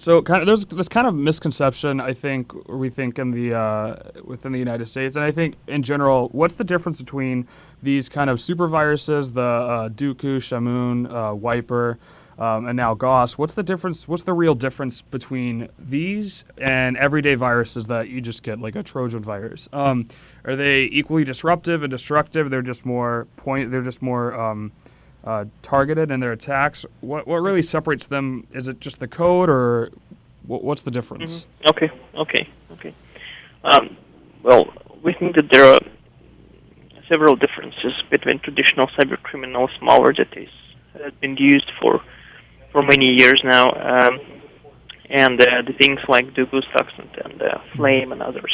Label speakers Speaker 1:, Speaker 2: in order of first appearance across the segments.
Speaker 1: So kind of, there's this kind of misconception I think we think in the within the United States, and I think in general, what's the difference between these kind of super viruses, the Dooku, Shamoon, Wiper, and now Gauss? What's the difference? What's the real difference between these and everyday viruses that you just get, like a Trojan virus? Are they equally disruptive and destructive? They're just more targeted in their attacks. What really separates them? Is it just the code, or what's the difference?
Speaker 2: Okay. Well, we think that there are several differences between traditional cybercriminals malware that has been used for many years now, and the things like Dooku, Stuxnet, and Flame, and others.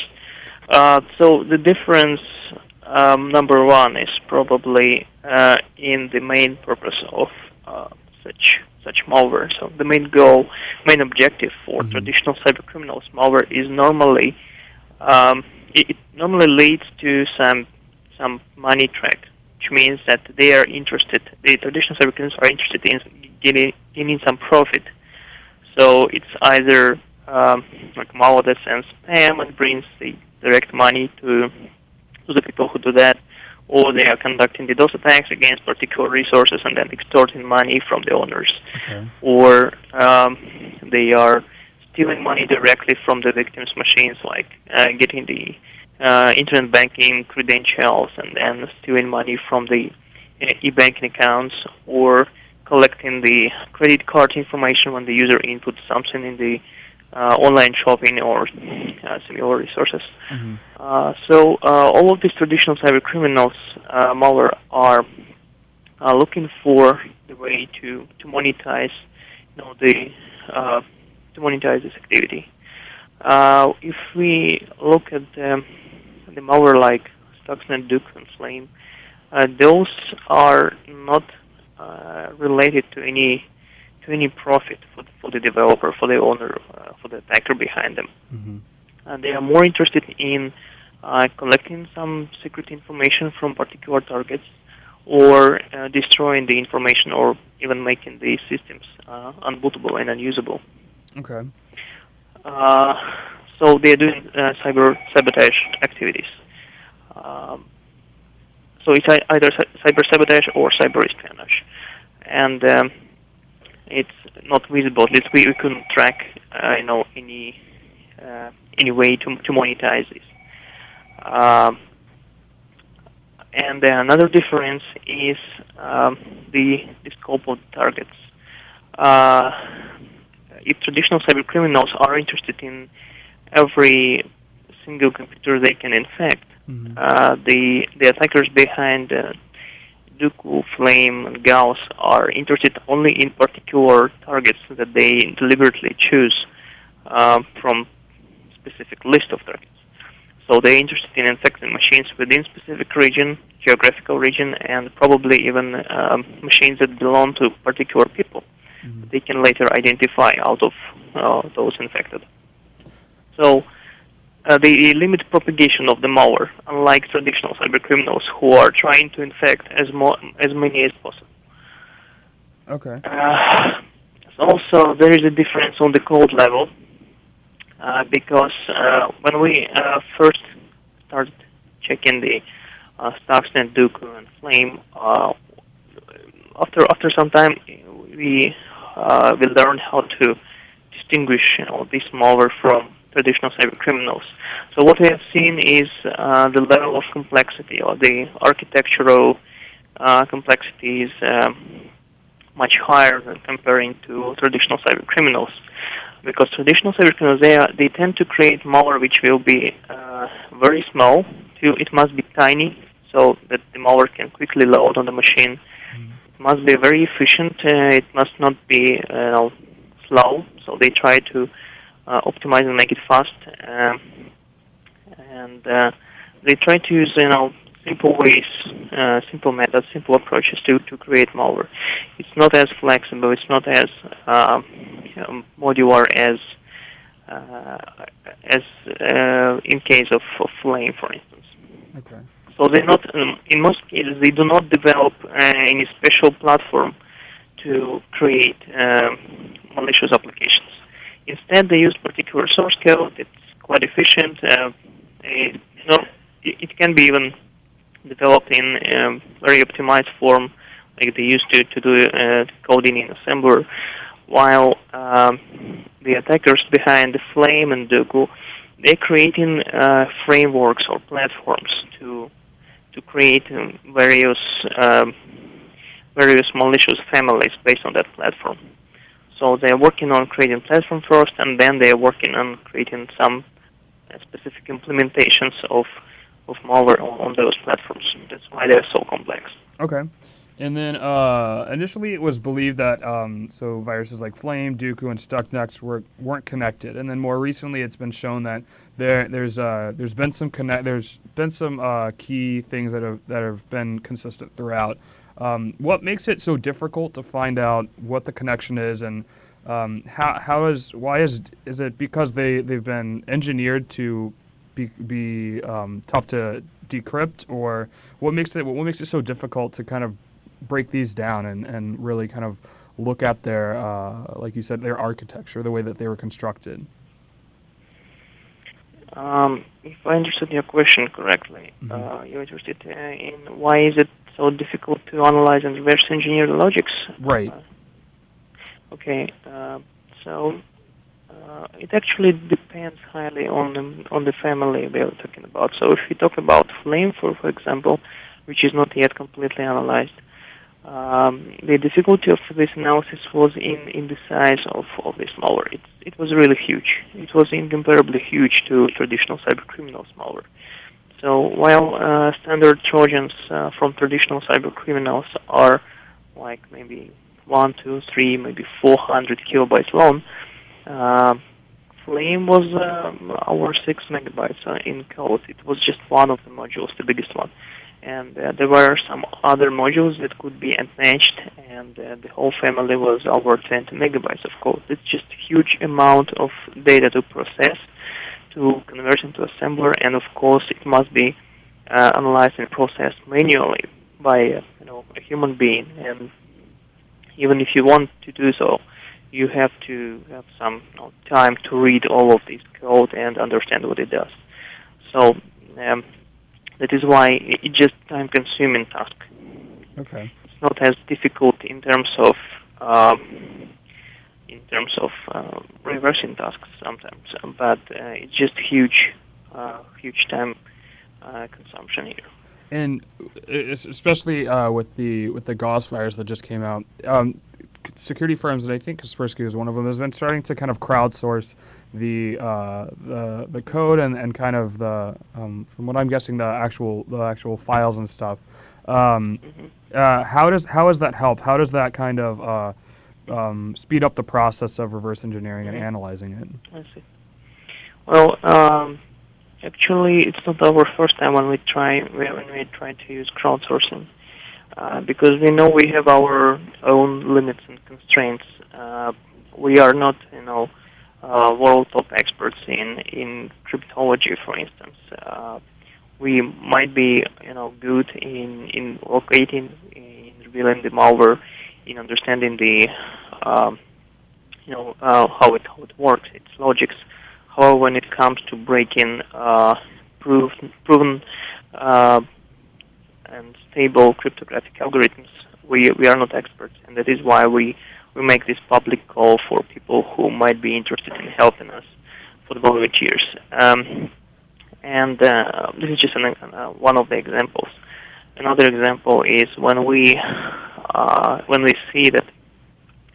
Speaker 2: So the difference, number one, is probably in the main purpose of such malware. So the main objective for traditional cybercriminals malware is normally it normally leads to some money track, which means that they are interested. The traditional cybercriminals are interested in gaining some profit. So it's either like malware that sends spam and brings the direct money to the people who do that, or they are conducting the DOS attacks against particular resources and then extorting money from the owners, or they are stealing money directly from the victims' machines, like getting the internet banking credentials and then stealing money from the e-banking accounts, or collecting the credit card information when the user inputs something in the online shopping or similar resources. So all of these traditional cybercriminals malware are looking for the way to monetize, to monetize this activity. If we look at the malware like Stuxnet, Dooku, and Flame, those are not related to any profit for the developer, for the owner, for the attacker behind them. They are more interested in collecting some secret information from particular targets, or destroying the information, or even making the systems unbootable and unusable.
Speaker 1: Okay.
Speaker 2: So they are doing cyber sabotage activities. So it's either cyber sabotage or cyber espionage, and it's not visible. At least we couldn't track, any way to monetize this. And another difference is the scope of the targets. If traditional cybercriminals are interested in every single computer they can infect, the attackers behind Dooku, Flame, and Gauss are interested only in particular targets that they deliberately choose from specific list of targets. So they're interested in infecting machines within specific region, geographical region, and probably even machines that belong to particular people that they can later identify out of those infected. So they limit propagation of the malware, unlike traditional cybercriminals who are trying to infect as many as possible.
Speaker 1: Okay.
Speaker 2: Also, there is a difference on the code level, because when we first started checking the Stuxnet, Dooku, and Flame, after some time we learned how to distinguish this malware from traditional cybercriminals. So what we have seen is the level of complexity, or the architectural complexity is much higher than comparing to traditional cybercriminals. Because traditional cybercriminals, they tend to create malware which will be very small. It must be tiny, so that the malware can quickly load on the machine. It must be very efficient. It must not be slow. So they try to optimize and make it fast, and they try to use simple ways, simple methods, simple approaches to create malware. It's not as flexible. It's not as modular as in case of Flame, for instance.
Speaker 1: Okay.
Speaker 2: So they're not. In most cases, they do not develop any special platform to create malicious applications. Instead, they use particular source code. It's quite efficient. It can be even developed in very optimized form, like they used to do coding in assembler, while the attackers behind the Flame and Doku, they're creating frameworks or platforms to create various malicious families based on that platform. So they're working on creating platform first, and then they're working on creating some specific implementations of malware on those platforms. That's why they're so complex.
Speaker 1: Okay. And then initially it was believed that so viruses like Flame, Dooku, and Stuxnet weren't connected, and then more recently it's been shown that there's been some key things that have been consistent throughout. What makes it so difficult to find out what the connection is, and is it because they've been engineered to be tough to decrypt, or what makes it so difficult to kind of break these down and really kind of look at their like you said, their architecture, the way that they were constructed?
Speaker 2: If I understood your question correctly, you're interested in why is it so difficult to analyze and reverse engineer the logics?
Speaker 1: Right.
Speaker 2: Okay. So it actually depends highly on the family we are talking about. So if we talk about Flame, for example, which is not yet completely analyzed, the difficulty of this analysis was in the size of this malware. It was really huge. It was incomparably huge to traditional cybercriminals malware. So while standard trojans from traditional cybercriminals are like maybe 1, 2, 3, maybe 400 kilobytes long, Flame was over 6 megabytes in code. It was just one of the modules, the biggest one. And there were some other modules that could be attached, and the whole family was over 20 megabytes of code. It's just a huge amount of data to process, to convert into assembler, and of course it must be analyzed and processed manually by a human being. And even if you want to do so, you have to have some time to read all of this code and understand what it does. So that is why it's just time-consuming task.
Speaker 1: Okay.
Speaker 2: It's not as difficult in terms of reversing tasks sometimes, but it's just huge time consumption here.
Speaker 1: And especially with the Gauss virus that just came out, security firms, and I think Kaspersky is one of them, has been starting to kind of crowdsource the code and kind of the from what I'm guessing the actual files and stuff. How does that help? How does that kind of speed up the process of reverse engineering and analyzing it?
Speaker 2: I see. Well, actually, it's not our first time when we try to use crowdsourcing. Because we know we have our own limits and constraints. We are not, world top experts in cryptology, for instance. We might be, good in locating, in revealing the malware, in understanding the, how it works, its logics. However, when it comes to breaking proven and stable cryptographic algorithms, we are not experts, and that is why we make this public call for people who might be interested in helping us, for the volunteers. And this is just one of the examples. Another example is when we see that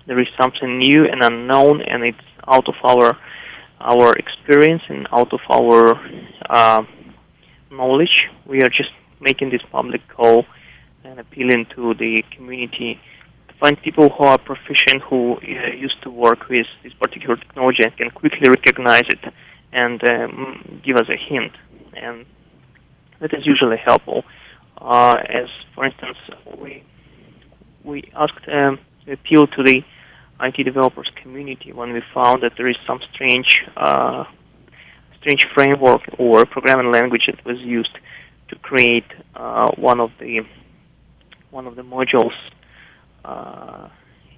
Speaker 2: there is something new and unknown, and it's out of our experience and out of our knowledge. We are just making this public call and appealing to the community to find people who are proficient, who used to work with this particular technology and can quickly recognize it and give us a hint. And that is usually helpful. As, for instance, we asked appeal to the IT developers community when we found that there is some strange framework or programming language that was used to create one of the modules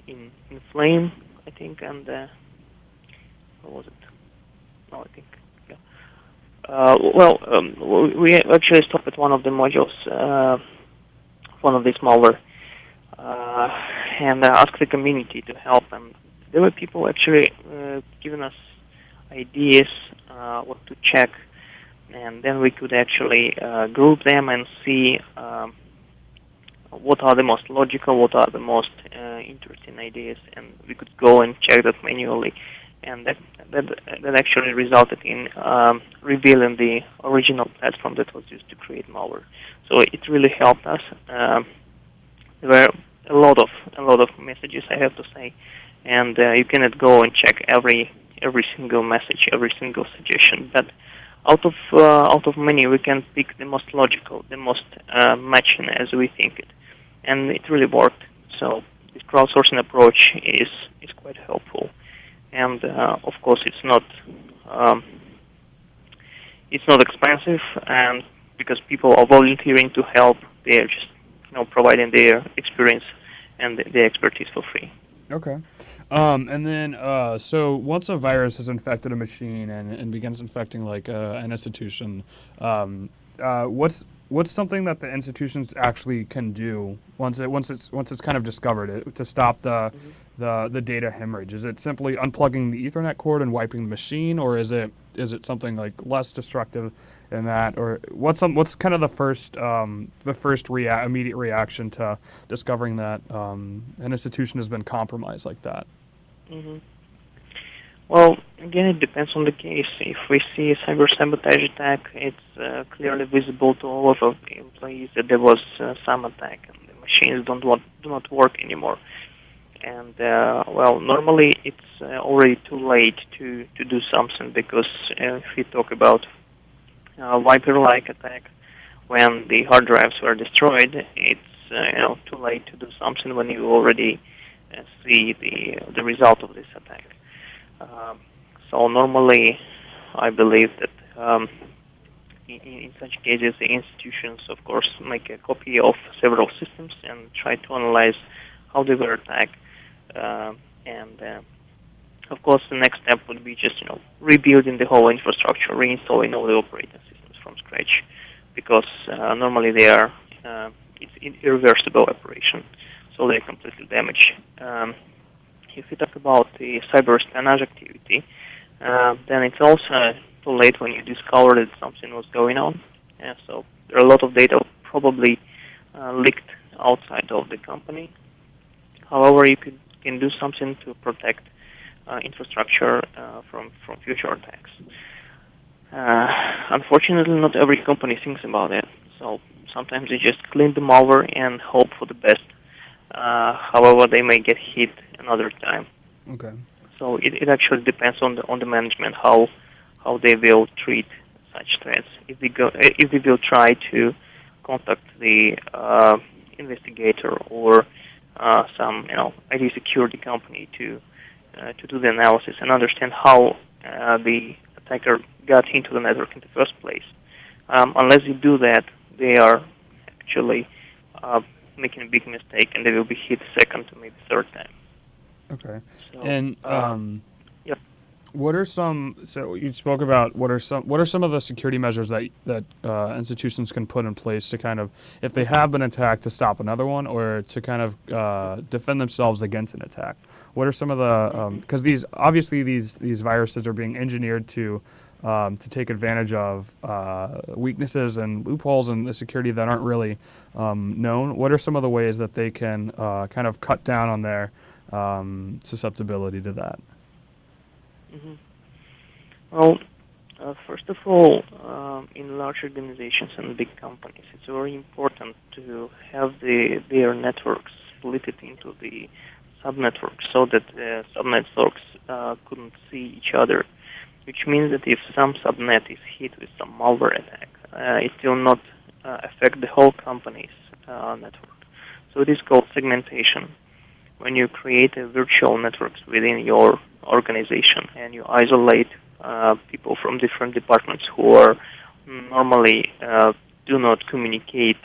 Speaker 2: in Flame, I think, and Or was it? No, I think. Yeah. We actually stopped at one of the modules, one of these malware, and asked the community to help. And there were people actually giving us ideas what to check, and then we could actually group them and see what are the most logical, what are the most interesting ideas, and we could go and check that manually, and that actually resulted in revealing the original platform that was used to create malware. So it really helped us. There were a lot of messages, I have to say, and you cannot go and check every single message, every single suggestion, but out of many, we can pick the most logical, the most matching as we think it, and it really worked. So this crowdsourcing approach is quite helpful, and of course it's not expensive, and because people are volunteering to help, they are just providing their experience and their expertise for free.
Speaker 1: Okay. And then, so once a virus has infected a machine and begins infecting like an institution, what's something that the institutions actually can do once it's kind of discovered it to stop the data hemorrhage? Is it simply unplugging the Ethernet cord and wiping the machine, or is it something like less destructive in that, or what's kind of the first immediate reaction to discovering that an institution has been compromised like that?
Speaker 2: Mm-hmm. Well, again, it depends on the case. If we see a cyber sabotage attack, it's clearly visible to all of the employees that there was some attack and the machines do not work anymore. And normally it's already too late to do something, because if we talk about Viper-like attack, when the hard drives were destroyed, it's too late to do something when you already see the result of this attack. So normally, I believe that in such cases, the institutions, of course, make a copy of several systems and try to analyze how they were attacked. Of course, the next step would be just rebuilding the whole infrastructure, reinstalling all the operating systems from scratch, because normally they are it's an irreversible operation, so they're completely damaged. If you talk about the cyber espionage activity, then it's also too late when you discover that something was going on. So there are a lot of data probably leaked outside of the company. However, you can do something to protect infrastructure from future attacks. Unfortunately, not every company thinks about it. So sometimes they just clean the malware and hope for the best. However, they may get hit another time.
Speaker 1: Okay.
Speaker 2: So it actually depends on the management how they will treat such threats. If they will try to contact the investigator or some IT security company to do the analysis and understand how the attacker got into the network in the first place. Unless you do that, they are actually making a big mistake, and they will be hit second to maybe third time.
Speaker 1: Okay.
Speaker 2: So,
Speaker 1: And
Speaker 2: yep.
Speaker 1: what are some? So you spoke about what are some of the security measures that institutions can put in place to kind of, if they have been attacked, to stop another one, or to kind of defend themselves against an attack? What are some of the because these viruses are being engineered to take advantage of weaknesses and loopholes in the security that aren't really known? What are some of the ways that they can kind of cut down on their susceptibility to that?
Speaker 2: Mm-hmm. Well, first of all, in large organizations and big companies, it's very important to have their networks split it into the subnetworks so that the subnetworks couldn't see each other, which means that if some subnet is hit with some malware attack, it will not affect the whole company's network. So it is called segmentation. When you create a virtual networks within your organization and you isolate people from different departments who are normally do not communicate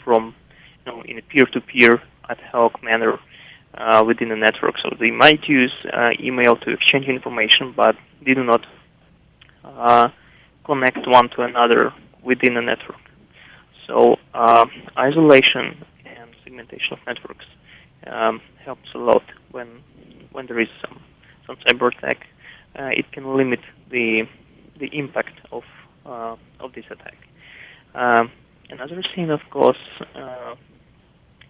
Speaker 2: from in a peer-to-peer ad hoc manner, within the network. So they might use email to exchange information, but they do not connect one to another within the network. So isolation and segmentation of networks helps a lot when there is some cyber attack. It can limit the impact of this attack. Another thing, of course,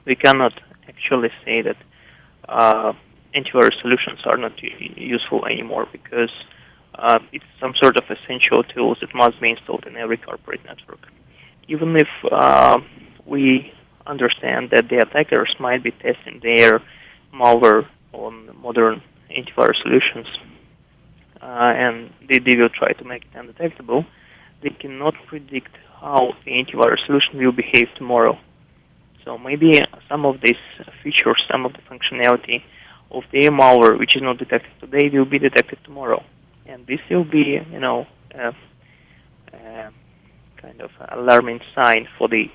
Speaker 2: we cannot actually say that antivirus solutions are not useful anymore, because it's some sort of essential tools that must be installed in every corporate network. Even if we understand that the attackers might be testing their malware on modern antivirus solutions, and they will try to make it undetectable, they cannot predict how the antivirus solution will behave tomorrow. So maybe some of these features, some of the functionality of their malware, which is not detected today, will be detected tomorrow. And this will be, kind of alarming sign for the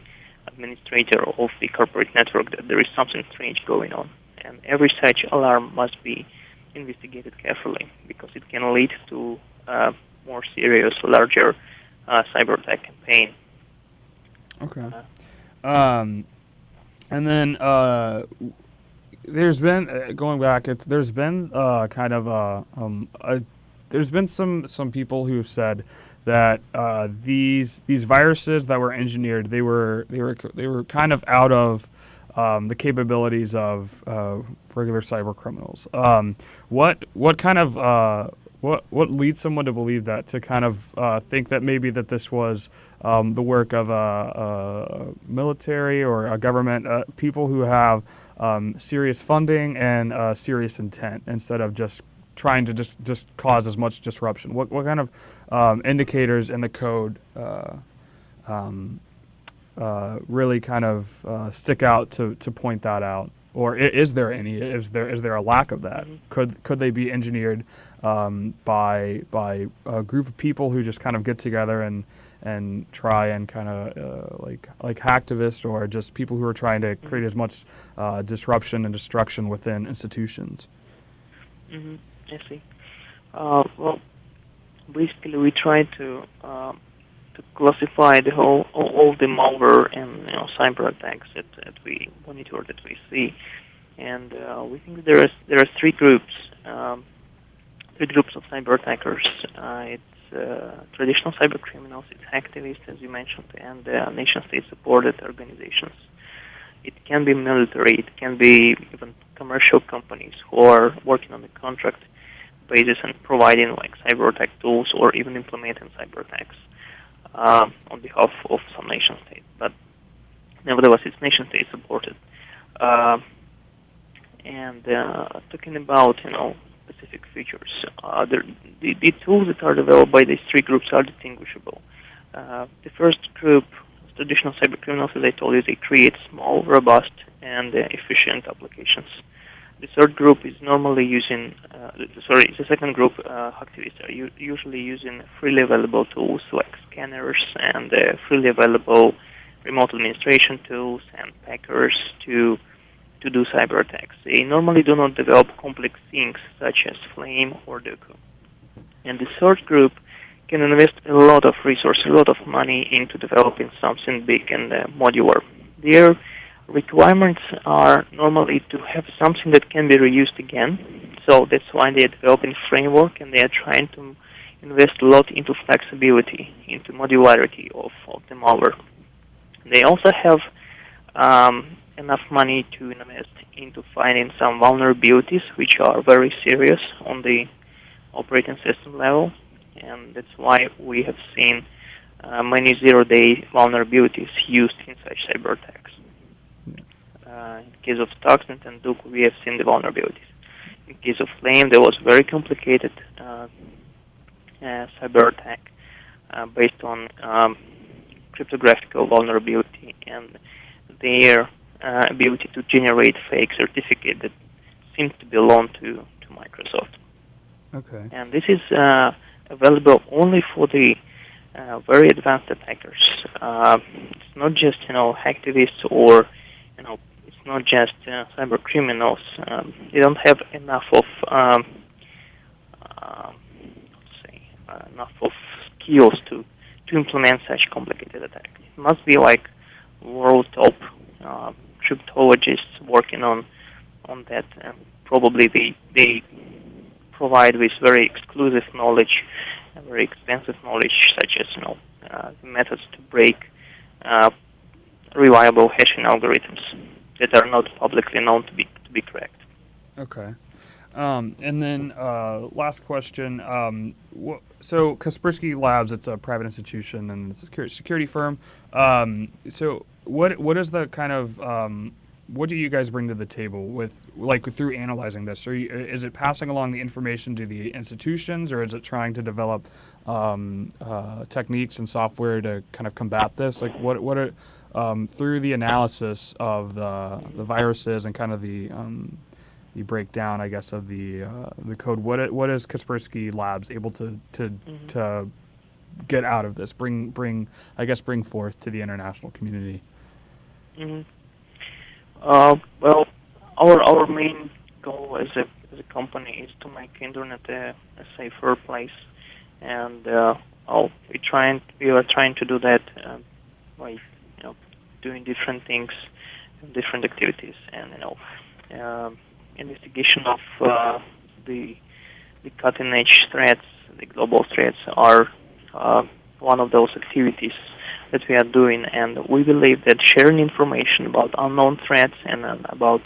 Speaker 2: administrator of the corporate network that there is something strange going on. And every such alarm must be investigated carefully, because it can lead to more serious, larger cyber attack campaign.
Speaker 1: Okay. And then there's been going back. There's been there's been some people who have said that these viruses that were engineered, they were kind of out of the capabilities of regular cyber criminals. What kind of what leads someone to believe that, to kind of think that maybe that this was the work of a military or a government, people who have serious funding and serious intent, instead of just trying to just cause as much disruption? What kind of indicators in the code really kind of stick out to point that out? Or is there any? Is there a lack of that?
Speaker 2: Mm-hmm.
Speaker 1: Could they be engineered by a group of people who just kind of get together and try and kind of like hacktivists, or just people who are trying to create as much disruption and destruction within institutions?
Speaker 2: Mm-hmm. I see. Well, basically, we try to classify the all the malware and cyber attacks that we monitor, that we see, and we think there are three groups of cyber attackers. It's traditional cyber criminals, it's activists, as you mentioned, and nation-state supported organizations. It can be military, it can be even commercial companies who are working on the contract basis and providing like cyber attack tools, or even implementing cyber attacks on behalf of some nation state. But nevertheless, it's nation state supported. And talking about specific features, the tools that are developed by these three groups are distinguishable. The first group, traditional cyber criminals, as I told you, they create small, robust, and efficient applications. The third group is normally using, the second group, activists, are usually using freely available tools like scanners and freely available remote administration tools and packers to do cyber attacks. They normally do not develop complex things such as Flame or Doku. And the third group can invest a lot of resources, a lot of money into developing something big and modular. Their requirements are normally to have something that can be reused again. So that's why they are developing framework, and they are trying to invest a lot into flexibility, into modularity of the malware. They also have enough money to invest into finding some vulnerabilities which are very serious on the operating system level, and that's why we have seen many zero-day vulnerabilities used in such cyber attacks. In the case of Stuxnet and Duke, we have seen the vulnerabilities. In the case of Flame, there was very complicated cyber attack based on cryptographic vulnerability and their ability to generate fake certificate that seems to belong to Microsoft.
Speaker 1: Okay.
Speaker 2: And this is available only for the very advanced attackers. It's not just hacktivists, or it's it's not just cyber criminals. They don't have enough of enough of skills to implement such complicated attacks. It must be like world top cryptologists working on that. Probably they provide with very exclusive knowledge, very expensive knowledge, such as the methods to break reliable hashing algorithms that are not publicly known to be correct.
Speaker 1: Okay. And then last question. So Kaspersky Labs, it's a private institution and it's a security firm. So what is the kind of what do you guys bring to the table with through analyzing this? Is it passing along the information to the institutions, or is it trying to develop techniques and software to kind of combat this? Like what are through the analysis of the viruses and kind of the breakdown, I guess, of the code. What is Kaspersky Labs able to get out of this? Bring forth to the international community.
Speaker 2: Mm-hmm. Well, our main goal as a company is to make internet a safer place, and we are trying to do that by doing different things, different activities, and investigation of the cutting edge threats, the global threats are one of those activities that we are doing, and we believe that sharing information about unknown threats and about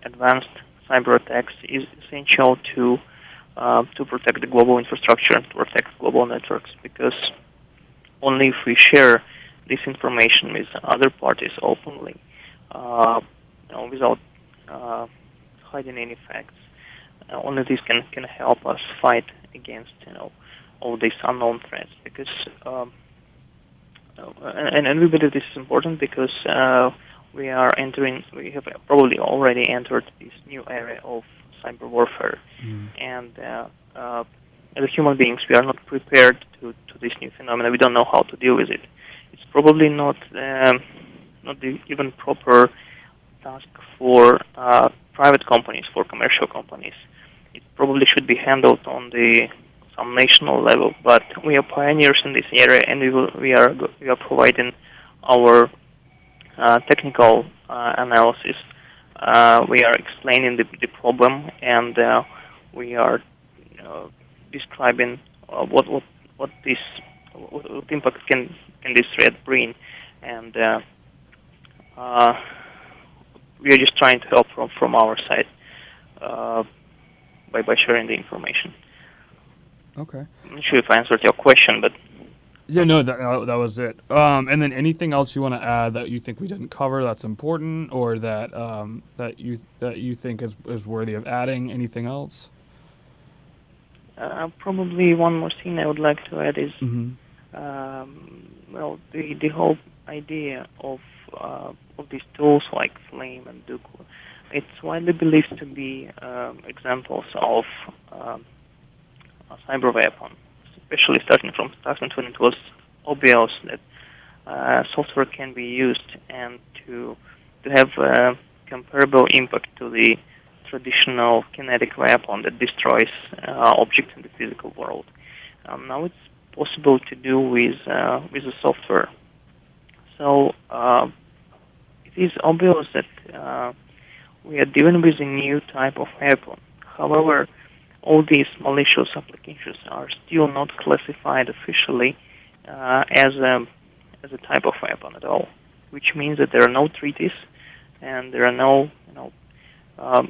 Speaker 2: advanced cyber attacks is essential to protect the global infrastructure and to protect global networks, because only if we share this information with other parties openly, without hiding any facts, only this can help us fight against all these unknown threats. Because and we believe this is important because we have probably already entered this new area of cyber warfare, and as human beings, we are not prepared to this new phenomenon. We don't know how to deal with it. It's probably not the even proper task for private companies, for commercial companies. It probably should be handled on some national level. But we are pioneers in this area, and we are providing our technical analysis. We are explaining the problem, and we are describing what impact can this threat bring, and we are just trying to help from our side by sharing the information.
Speaker 1: Okay.
Speaker 2: I'm not sure if I answered your question, but
Speaker 1: yeah, no, that was it. And then anything else you want to add that you think we didn't cover that's important, or that that you think is worthy of adding? Anything else?
Speaker 2: Probably one more thing I would like to add is the whole idea of these tools like Flame and Duku. It's widely believed to be examples of a cyber weapon, especially starting from 2000 when it was obvious that software can be used and to have comparable impact to the traditional kinetic weapon that destroys objects in the physical world. Now it's possible to do with the software. So it is obvious that we are dealing with a new type of weapon. However, all these malicious applications are still not classified officially as a type of weapon at all, which means that there are no treaties and there are no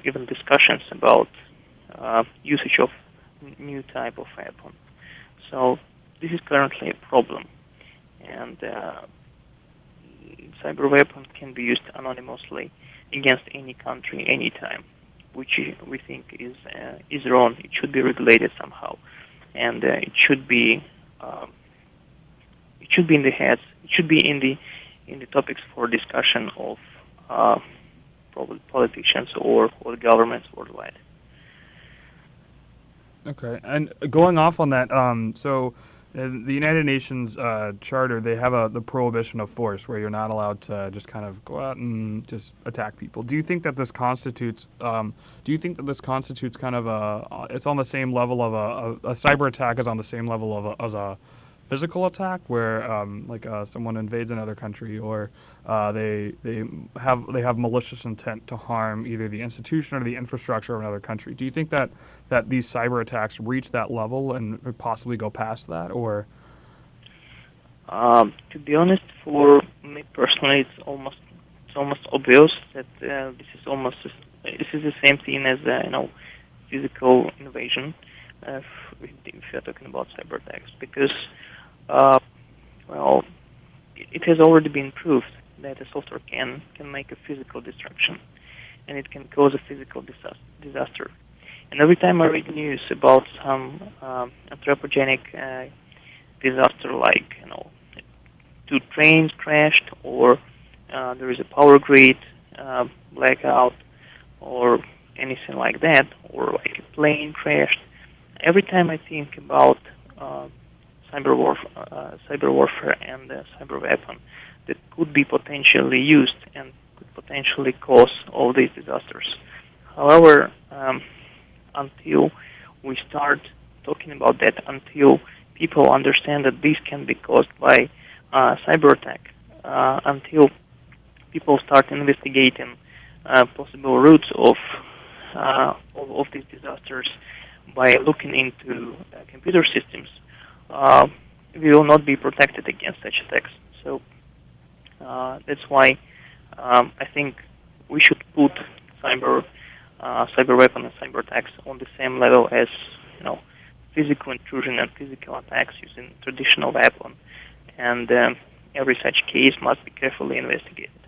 Speaker 2: even discussions about usage of new type of weapon. So this is currently a problem, and cyber weapon can be used anonymously against any country, anytime, which we think is wrong. It should be regulated somehow, and it should be in the heads. It should be in the topics for discussion of probably politicians or governments worldwide.
Speaker 1: Okay, and going off on that, so In the United Nations Charter, they have the prohibition of force, where you're not allowed to just kind of go out and just attack people. Do you think that this constitutes? Do you think that this constitutes kind of a? It's on the same level of a cyber attack is on the same level of as a physical attack, where someone invades another country, or they have malicious intent to harm either the institution or the infrastructure of another country. Do you think that these cyber attacks reach that level and possibly go past that, or?
Speaker 2: To be honest, for me personally, it's almost obvious that this is the same thing as physical invasion. If you're talking about cyber attacks, because well, it has already been proved that a software can make a physical destruction, and it can cause a physical disaster. And every time I read news about some anthropogenic disaster, like two trains crashed, or there is a power grid blackout, or anything like that, or like a plane crashed, every time I think about cyber warfare and cyber weapon that could be potentially used and could potentially cause all these disasters. However, until we start talking about that, until people understand that this can be caused by cyber attack, until people start investigating possible routes of these disasters by looking into computer systems, we will not be protected against such attacks. So that's why I think we should put cyber weapon and cyber attacks on the same level as physical intrusion and physical attacks using traditional weapon, and every such case must be carefully investigated.